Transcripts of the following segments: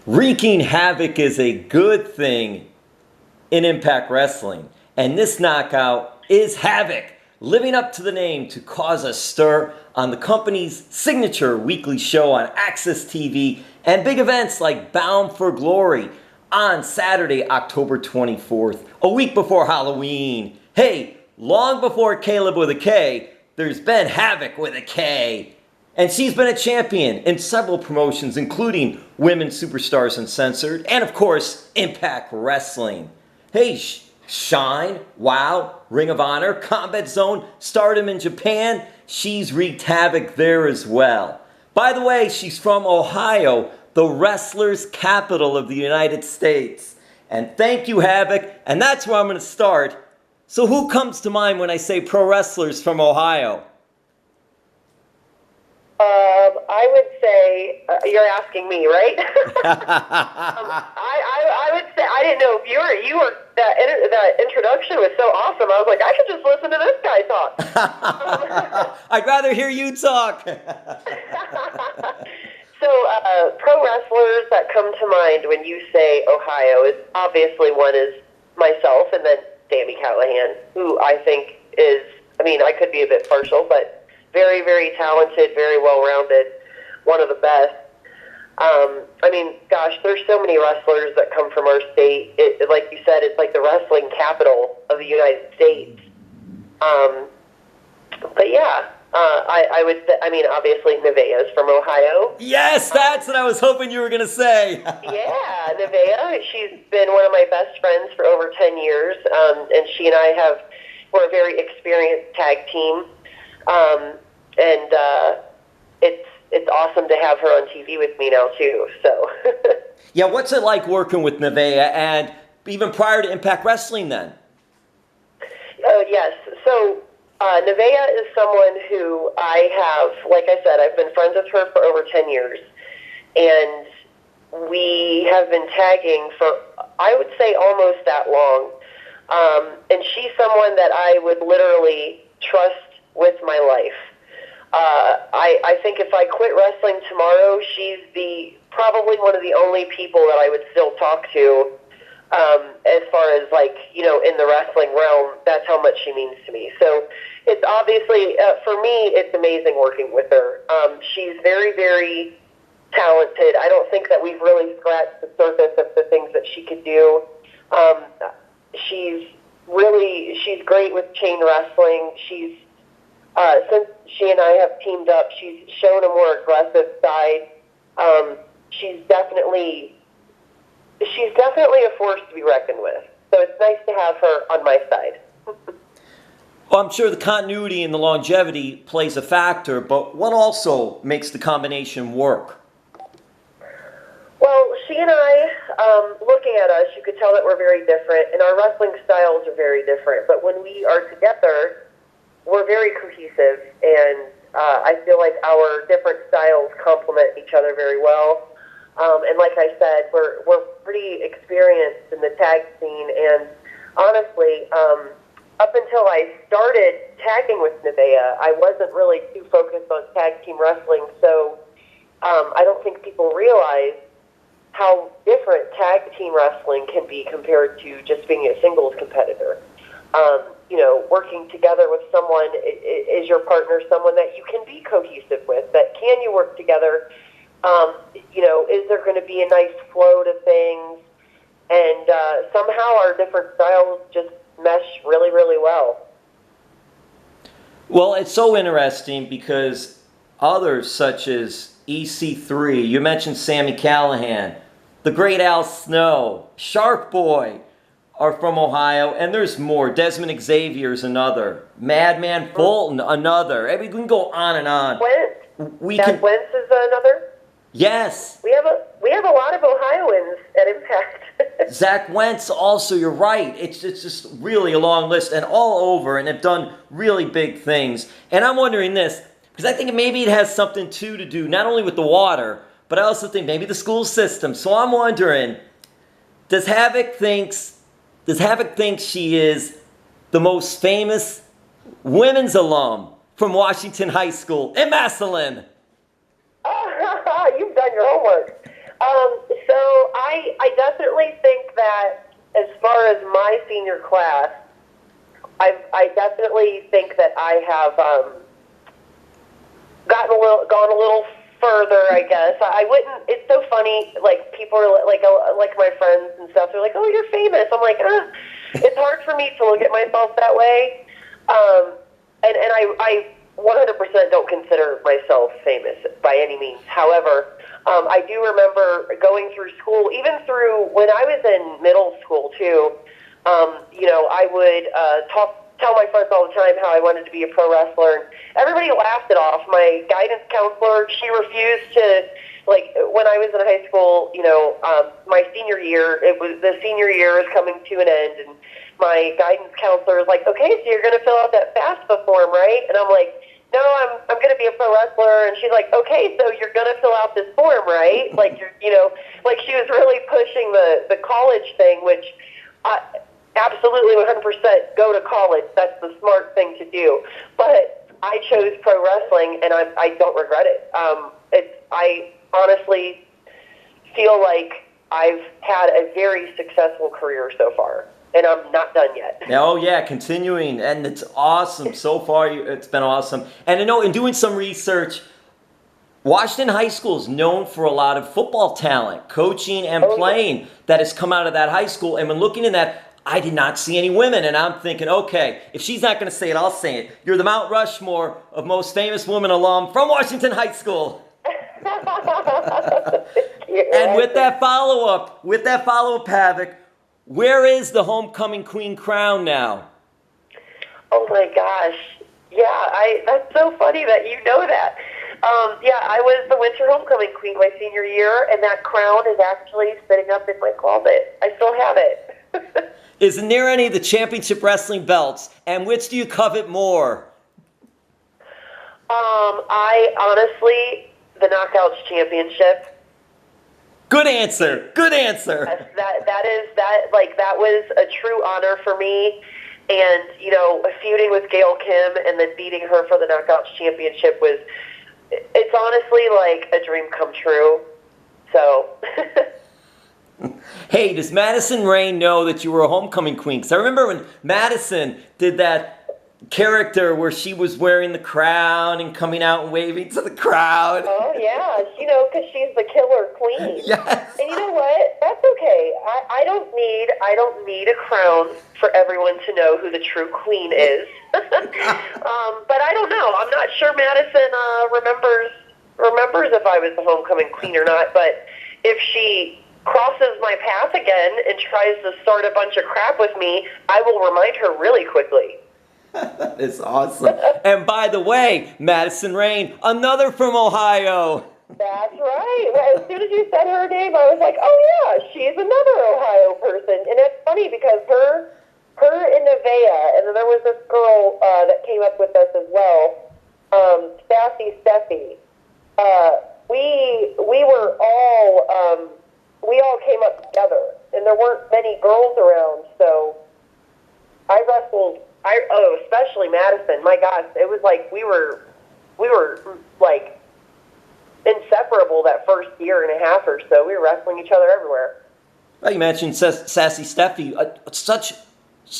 Wreaking havoc is a good thing in Impact Wrestling. And this knockout is Havok, living up to the name to cause a stir on the company's signature weekly show on Access TV and big events like Bound for Glory on Saturday, October 24th, a week before Halloween. Hey, long before Caleb with a K, there's been Havok with a K. And she's been a champion in several promotions, including Women's Superstars Uncensored and, of course, Impact Wrestling. Hey, Shine, Wow, Ring of Honor, Combat Zone, Stardom in Japan. She's wreaked havoc there as well. By the way, she's from Ohio, the wrestlers' capital of the United States. And thank you, Havok. And that's where I'm going to start. So who comes to mind when I say pro wrestlers from Ohio? I would say, you're asking me, right? I would say, I didn't know if you were that introduction was so awesome. I was like, I could just listen to this guy talk. I'd rather hear you talk. So, pro wrestlers that come to mind when you say Ohio is obviously one is myself and then Sami Callihan, who I think is, I could be a bit partial, but very, very talented, very well-rounded, one of the best. There's so many wrestlers that come from our state. Like you said, it's like the wrestling capital of the United States. I would say, obviously Nevaeh's from Ohio. Yes, that's what I was hoping you were going to say. Yeah, Nevaeh, she's been one of my best friends for over 10 years, and she and I we're a very experienced tag team. It's awesome to have her on TV with me now too. So. Yeah, what's it like working with Nevaeh, and even prior to Impact Wrestling then? Oh yes. So Nevaeh is someone who I have, like I said, I've been friends with her for over 10 years, and we have been tagging for, I would say, almost that long. And she's someone that I would literally trust with my life. I think if I quit wrestling tomorrow, she's probably one of the only people that I would still talk to, as far as in the wrestling realm. That's how much she means to me. So it's obviously, for me, it's amazing working with her. She's very, very talented. I don't think that we've really scratched the surface of the things that she could do. She's great with chain wrestling. Since she and I have teamed up, she's shown a more aggressive side. She's definitely a force to be reckoned with. So it's nice to have her on my side. Well, I'm sure the continuity and the longevity plays a factor, but what also makes the combination work? Well, she and I, looking at us, you could tell that we're very different, and our wrestling styles are very different. But when we are together, we're very cohesive, and I feel like our different styles complement each other very well. And like I said, we're pretty experienced in the tag scene, and honestly, up until I started tagging with Nevaeh, I wasn't really too focused on tag team wrestling, so I don't think people realize how different tag team wrestling can be compared to just being a singles competitor. Working together with someone, is your partner someone that you can be cohesive with? That can you work together? Is there going to be a nice flow to things? And somehow our different styles just mesh really, really well. Well, it's so interesting because others such as EC3, you mentioned Sami Callihan, the great Al Snow, Shark Boy, are from Ohio, and there's more. Desmond Xavier's another. Madman Fulton, another. We can go on and on. Wentz. Wentz is another? Yes. We have a lot of Ohioans at Impact. Zach Wentz also, you're right. It's just really a long list and all over, and have done really big things. And I'm wondering this, because I think maybe it has something to do, not only with the water, but I also think maybe the school system. So I'm wondering, does Havok think she is the most famous women's alum from Washington High School in Massillon? You've done your homework. So I definitely think that as far as my senior class, I definitely think that I have gone a little further, I guess. I wouldn't. It's so funny. Like people are like my friends and stuff. They're like, "Oh, you're famous." I'm like, it's hard for me to look at myself that way. And I 100% don't consider myself famous by any means. However, I do remember going through school, even through when I was in middle school too. I would tell my friends all the time how I wanted to be a pro wrestler. And everybody laughed it off. My guidance counselor, she refused to, like, when I was in high school, my senior year, the senior year is coming to an end, and my guidance counselor was like, okay, so you're going to fill out that FAFSA form, right? And I'm like, no, I'm going to be a pro wrestler. And she's like, okay, so you're going to fill out this form, right? Like, like she was really pushing the college thing, which absolutely 100% go to college. That's the smart thing to do. But I chose pro wrestling, and I don't regret it. I honestly feel like I've had a very successful career so far, and I'm not done yet. Oh, yeah, continuing, and it's awesome. So far, it's been awesome. And in doing some research, Washington High School is known for a lot of football talent, coaching and playing that has come out of that high school. And when looking in that, I did not see any women, and I'm thinking, okay, if she's not going to say it, I'll say it. You're the Mount Rushmore of most famous woman alum from Washington High School. And with that follow-up, Havok, where is the homecoming queen crown now? Oh my gosh. Yeah, that's so funny that you know that. I was the winter homecoming queen my senior year, and that crown is actually sitting up in my closet. I still have it. Isn't there any of the championship wrestling belts? And which do you covet more? I honestly, the Knockouts Championship. Good answer. Good answer. Yes, that was a true honor for me. And, feuding with Gail Kim and then beating her for the Knockouts Championship it's honestly like a dream come true. So... Hey, does Madison Rayne know that you were a homecoming queen? Because I remember when Madison did that character where she was wearing the crown and coming out and waving to the crowd. Oh, yeah. Because she's the killer queen. Yes. And you know what? That's okay. I don't need a crown for everyone to know who the true queen is. But I don't know. I'm not sure Madison remembers if I was the homecoming queen or not. But if she crosses my path again and tries to start a bunch of crap with me, I will remind her really quickly. That is awesome. And by the way, Madison Rayne, another from Ohio. That's right. As soon as you said her name, I was like, oh yeah, she's another Ohio person. And it's funny because her and Nevaeh, and then there was this girl that came up with us as well, Sassy Steffi. We were all... we all came up together, and there weren't many girls around, so I wrestled, especially Madison, my gosh, it was like we were like inseparable that first year and a half or so. We were wrestling each other everywhere. Well, you mentioned Sassy Steffi,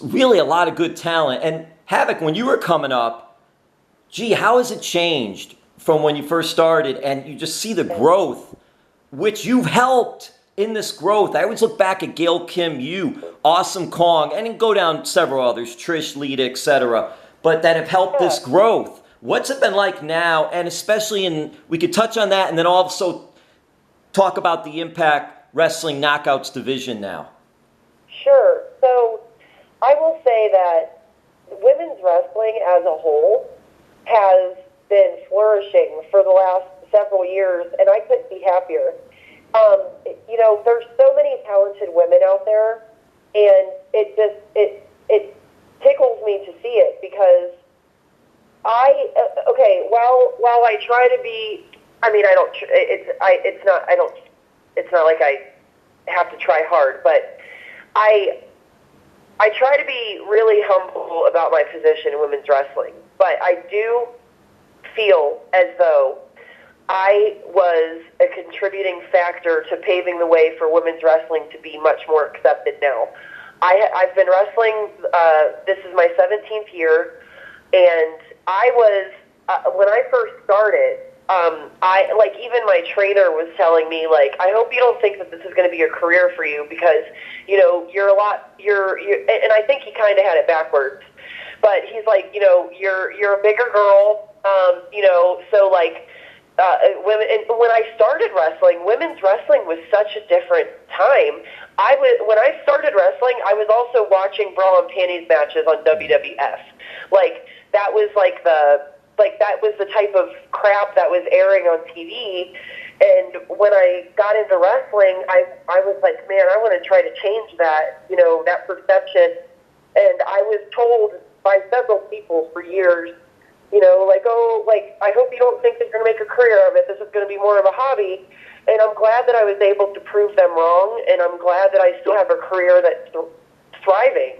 really a lot of good talent. And Havok, when you were coming up, how has it changed from when you first started, and you just see the growth, which you've helped in this growth? I always look back at Gail Kim, Awesome Kong, and then go down several others, Trish, Lita, etc., but that have helped this growth. What's it been like now, and especially we could touch on that, and then also talk about the Impact Wrestling Knockouts division now. Sure. So I will say that women's wrestling as a whole has been flourishing for the last several years, and I couldn't be happier. There's so many talented women out there, and it tickles me to see it because while I try to be, it's not like I have to try hard, but I try to be really humble about my position in women's wrestling, but I do feel as though I was a contributing factor to paving the way for women's wrestling to be much more accepted now. I've been wrestling, this is my 17th year, and I was, when I first started, even my trainer was telling me, like, I hope you don't think that this is going to be a career for you because, you know, you're and I think he kind of had it backwards, but he's like, you know, you're a bigger girl, you know, so like, women, and when I started wrestling, women's wrestling was such a different time. When I started wrestling, I was also watching bra and panties matches on WWF. Like, that was that was the type of crap that was airing on TV. And when I got into wrestling, I was like, man, I want to try to change that, you know, that perception. And I was told by several people for years, you know, like, oh, like, I hope you don't think that you're going to make a career of it. This is going to be more of a hobby. And I'm glad that I was able to prove them wrong, and I'm glad that I still have a career that's thriving.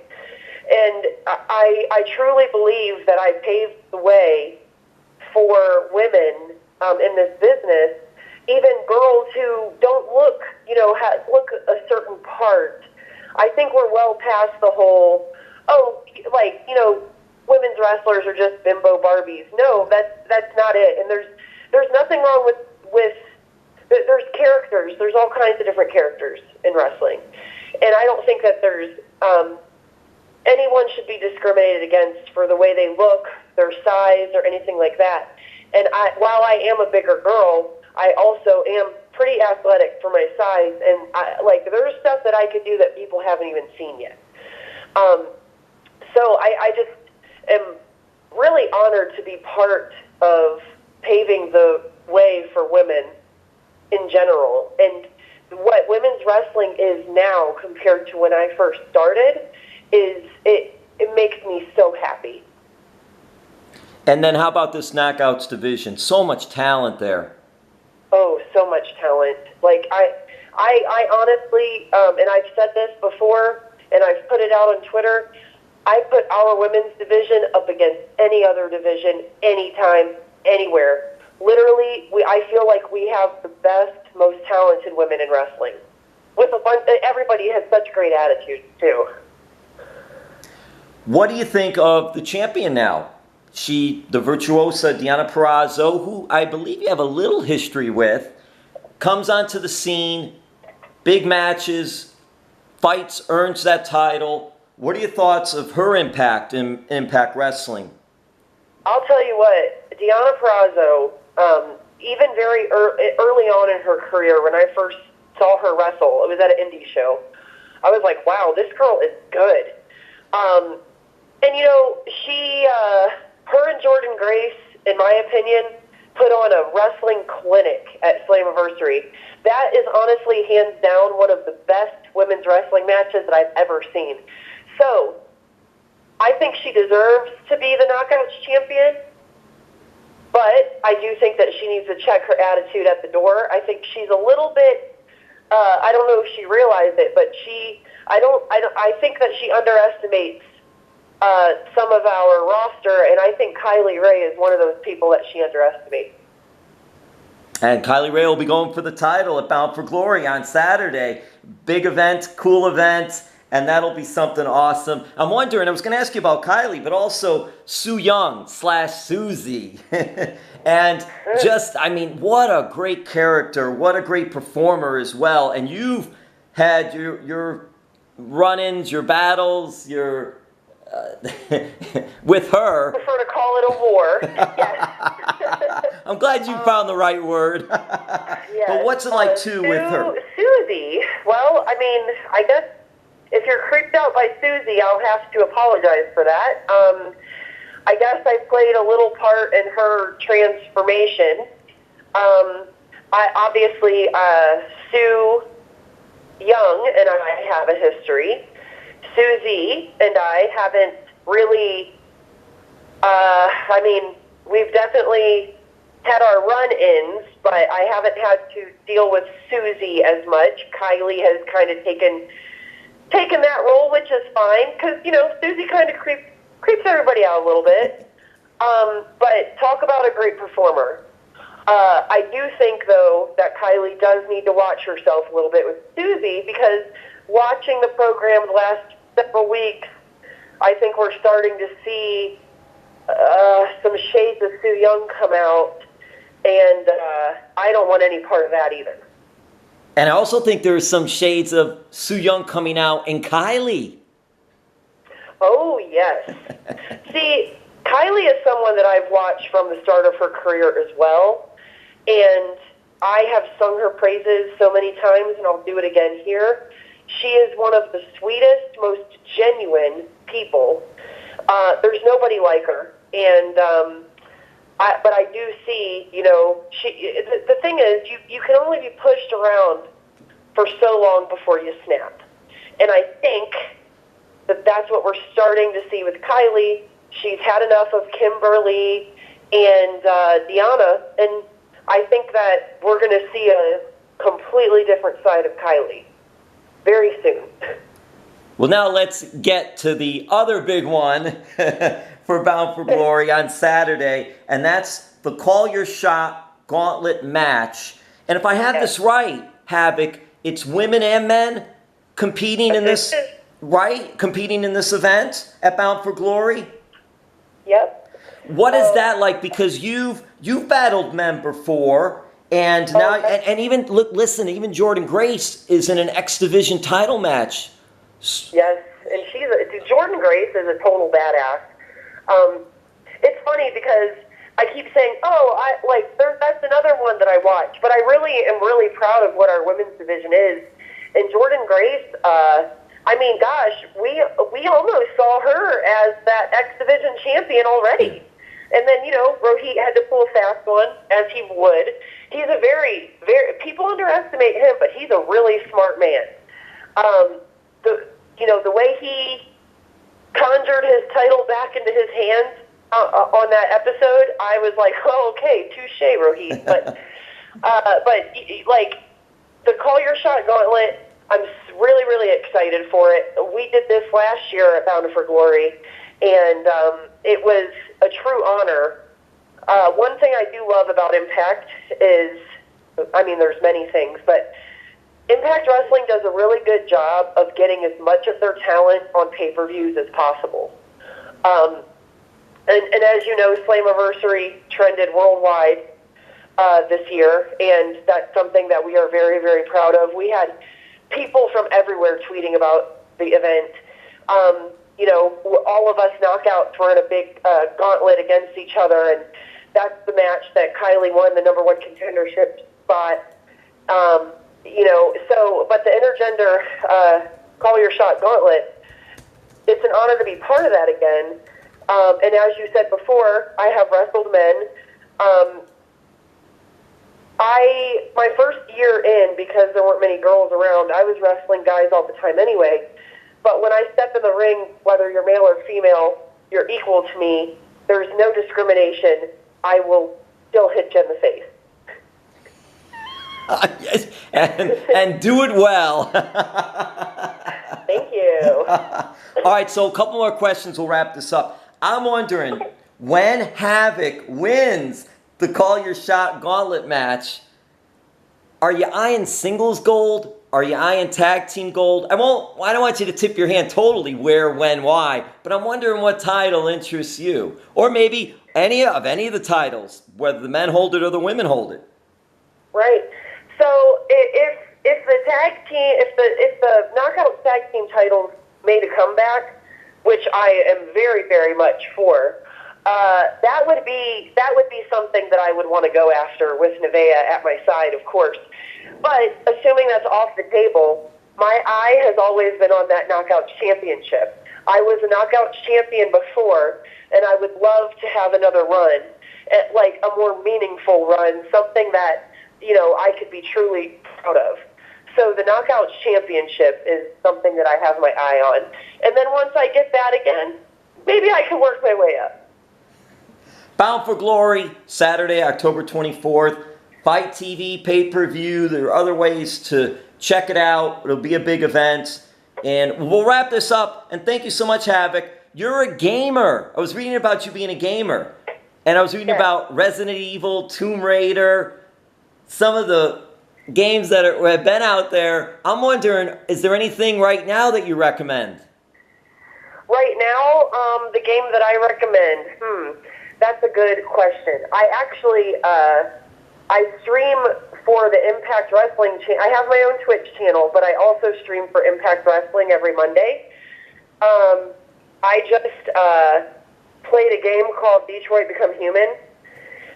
And I truly believe that I paved the way for women in this business, even girls who don't look, you know, look a certain part. I think we're well past the whole, oh, like, you know, women's wrestlers are just bimbo Barbies. No, that's not it. And there's nothing wrong with there's characters. There's all kinds of different characters in wrestling. And I don't think that there's anyone should be discriminated against for the way they look, their size, or anything like that. And while I am a bigger girl, I also am pretty athletic for my size. And there's stuff that I could do that people haven't even seen yet. So I just am really honored to be part of paving the way for women in general. And what women's wrestling is now compared to when I first started is it makes me so happy. And then how about this Knockouts division? So much talent there. Oh, so much talent. Like, I honestly, and I've said this before, and I've put it out on Twitter, I put our women's division up against any other division, anytime, anywhere. Literally, I feel like we have the best, most talented women in wrestling. Everybody has such great attitudes, too. What do you think of the champion now? The virtuosa Deonna Purrazzo, who I believe you have a little history with, comes onto the scene, big matches, fights, earns that title. What are your thoughts of her impact in Impact Wrestling? I'll tell you what, Deonna Purrazzo, even very early on in her career, when I first saw her wrestle, it was at an indie show, I was like, wow, this girl is good. And, you know, her and Jordynne Grace, in my opinion, put on a wrestling clinic at Slammiversary. That is honestly, hands down, one of the best women's wrestling matches that I've ever seen. So, I think she deserves to be the Knockouts champion, but I do think that she needs to check her attitude at the door. I think she's a little bit, I don't know if she realized it, but I think that she underestimates some of our roster, and I think Kylie Ray is one of those people that she underestimates. And Kylie Ray will be going for the title at Bound for Glory on Saturday. Big event, cool event, and that'll be something awesome. I'm wondering, I was going to ask you about Kylie, but also Su Yung / Susie. And just, I mean, what a great character, what a great performer as well. And you've had your run-ins, your battles, your... with her. I prefer to call it a war. Yes. I'm glad you found the right word. Yes. But what's it like with her? Susie. Well, I mean, I guess if you're creeped out by Susie, I'll have to apologize for that. I guess I played a little part in her transformation. Obviously, Su Yung and I have a history. Susie and I haven't really, I mean, we've definitely had our run-ins, but I haven't had to deal with Susie as much. Kylie has kind of taken that role, which is fine, because, you know, Susie kind of creeps everybody out a little bit. But talk about a great performer. I do think, though, that Kylie does need to watch herself a little bit with Susie, because watching the program the last several weeks, I think we're starting to see some shades of Sue Young come out, and I don't want any part of that either. And I also think there's some shades of Sue Young coming out in Kylie. Oh, yes. See, Kylie is someone that I've watched from the start of her career as well, and I have sung her praises so many times, and I'll do it again here. She is one of the sweetest, most genuine people. There's nobody like her, and but I do see, the thing is, you can only be pushed around for so long before you snap, and I think that's what we're starting to see with Kylie. She's had enough of Kimberly and Deanna, and I think that we're going to see a completely different side of Kylie very soon. Well, now let's get to the other big one for Bound for Glory on Saturday, and that's the Call Your Shot Gauntlet match. And if I have this right, Havok, it's women and men competing in this, right? Competing in this event at Bound for Glory? Yep. What is that like? Because you've battled men before, and now and even listen, even Jordan Grace is in an X Division title match. Yes, and Jordan Grace is a total badass. It's funny because I keep saying, that's another one that I watch, but I really am really proud of what our women's division is. And Jordan Grace, I mean, gosh, we almost saw her as that X Division champion already. And then, Rohit had to pull a fast one, as he would. He's a very, very, people underestimate him, but he's a really smart man. The way he conjured his title back into his hands on that episode, I was like, oh, okay, touche, Rohit. But the Call Your Shot Gauntlet, I'm really, really excited for it. We did this last year at Bound for Glory, and it was a true honor. One thing I do love about Impact is, there's many things, but Impact Wrestling does a really good job of getting as much of their talent on pay-per-views as possible. And as you know, Slammiversary trended worldwide this year, and that's something that we are very, very proud of. We had people from everywhere tweeting about the event. All of us knockouts were in a big gauntlet against each other, and that's the match that Kylie won the #1 contendership spot. But the intergender Call Your Shot Gauntlet, it's an honor to be part of that again. And as you said before, I have wrestled men. My first year in, because there weren't many girls around, I was wrestling guys all the time anyway. But when I step in the ring, whether you're male or female, you're equal to me. There's no discrimination. I will still hit you in the face. Yes, and do it well. Thank you. All right, so a couple more questions. We'll wrap this up. I'm wondering, when Havok wins the Call Your Shot Gauntlet match, are you eyeing singles gold? Are you eyeing tag team gold? I don't want you to tip your hand totally where, when, why, but I'm wondering what title interests you. Or maybe any of the titles, whether the men hold it or the women hold it. Right. So if the tag team, if the knockout tag team titles made a comeback, which I am very, very much for, that would be something that I would want to go after with Nevaeh at my side, of course. But assuming that's off the table, my eye has always been on that Knockouts Championship. I was a Knockouts champion before, and I would love to have another run, like a more meaningful run, something that I could be truly proud of. So the Knockouts Championship is something that I have my eye on. And then once I get that again, maybe I can work my way up. Bound for Glory, Saturday, October 24th. Fight TV, pay-per-view. There are other ways to check it out. It'll be a big event. And we'll wrap this up. And thank you so much, Havok. You're a gamer. I was reading about you being a gamer. and I was reading Yes. about Resident Evil, Tomb Raider, some of the games that have been out there. I'm wondering, is there anything right now that you recommend? Right now, the game that I recommend, that's a good question. I actually, I stream for the Impact Wrestling channel. I have my own Twitch channel, but I also stream for Impact Wrestling every Monday. I just played a game called Detroit Become Human,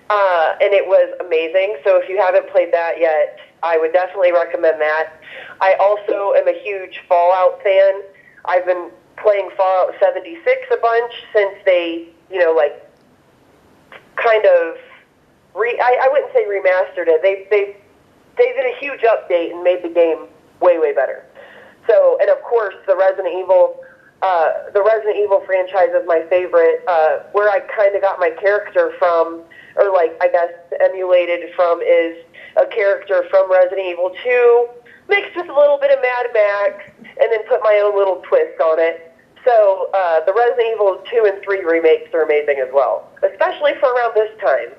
and it was amazing. So if you haven't played that yet, I would definitely recommend that. I also am a huge Fallout fan. I've been playing Fallout 76 a bunch since they, kind of, I wouldn't say remastered it. They did a huge update and made the game way, way better. So, and of course, the Resident Evil franchise is my favorite. Where I kind of got my character from, or I guess emulated from, is a character from Resident Evil 2, mixed with a little bit of Mad Max, and then put my own little twist on it. So the Resident Evil 2 and 3 remakes are amazing as well, especially for around this time,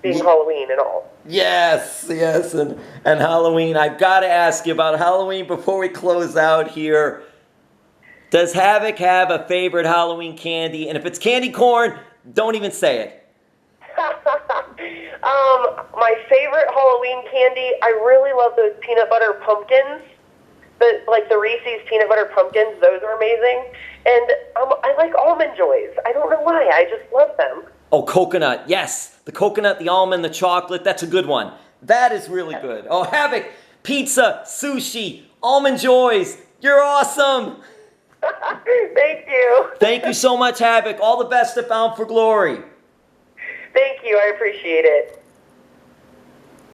being Halloween and all. Yes, and Halloween. I've got to ask you about Halloween before we close out here. Does Havok have a favorite Halloween candy? And if it's candy corn, don't even say it. My favorite Halloween candy, I really love those peanut butter pumpkins. The Reese's peanut butter pumpkins, those are amazing. And I like Almond Joys. I don't know why, I just love them. Oh, coconut, yes. The coconut, the almond, the chocolate, that's a good one. That is really good. Oh, Havok, pizza, sushi, Almond Joys, you're awesome. Thank you. Thank you so much, Havok. All the best at Bound for Glory. Thank you, I appreciate it.